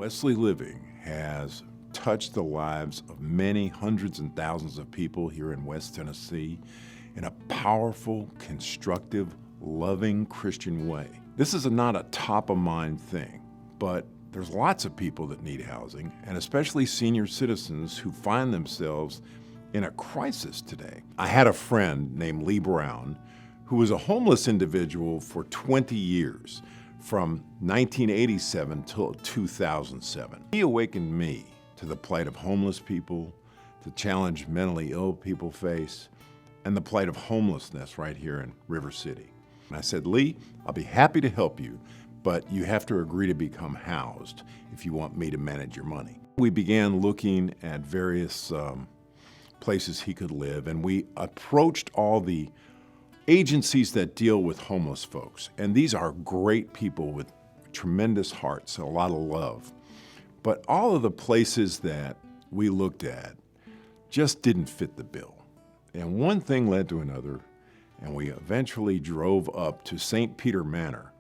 Wesley Living has touched the lives of many hundreds and thousands of people here in West Tennessee in a powerful, constructive, loving Christian way. This is not a top-of-mind thing, but there's lots of people that need housing, and especially senior citizens who find themselves in a crisis today. I had a friend named Lee Brown who was a homeless individual for 20 years, from 1987 till 2007. He awakened me to the plight of homeless people, the challenge mentally ill people face, and the plight of homelessness right here in River City. And I said, Lee, I'll be happy to help you, but you have to agree to become housed if you want me to manage your money. We began looking at various places he could live, and we approached all the agencies that deal with homeless folks. And these are great people with tremendous hearts and a lot of love. But all of the places that we looked at just didn't fit the bill. And one thing led to another, and we eventually drove up to St. Peter Manor,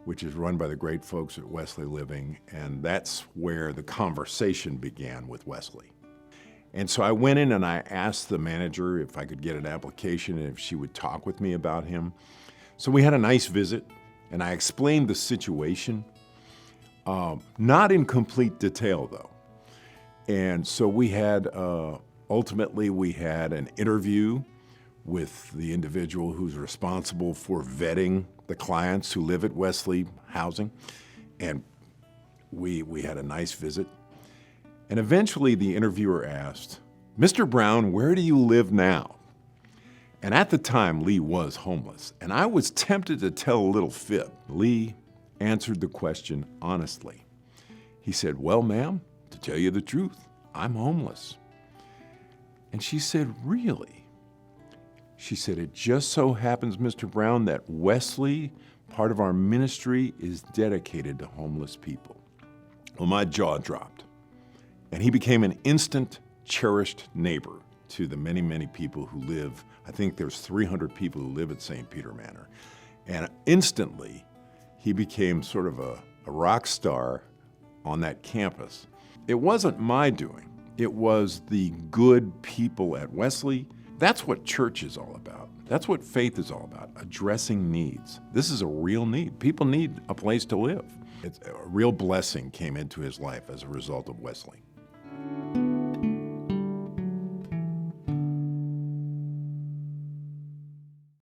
which is run by the great folks at Wesley Living, and that's where the conversation began with Wesley. And so I went in and I asked the manager if I could get an application and if she would talk with me about him. So we had a nice visit, and I explained the situation, not in complete detail though. And so we had, ultimately we had an interview with the individual who's responsible for vetting the clients who live at Wesley Housing, and we had a nice visit. And eventually the interviewer asked, Mr. Brown, where do you live now? And at the time, Lee was homeless, and I was tempted to tell a little fib. Lee answered the question honestly. He said, well, ma'am, to tell you the truth, I'm homeless. And she said, really? She said, it just so happens, Mr. Brown, that Wesley, part of our ministry, is dedicated to homeless people. Well, my jaw dropped. And he became an instant, cherished neighbor to the many, many people who live. I think there's 300 people who live at St. Peter Manor. And instantly, he became sort of a rock star on that campus. It wasn't my doing. It was the good people at Wesley. That's what church is all about. That's what faith is all about, addressing needs. This is a real need. People need a place to live. A real blessing came into his life as a result of Wesley.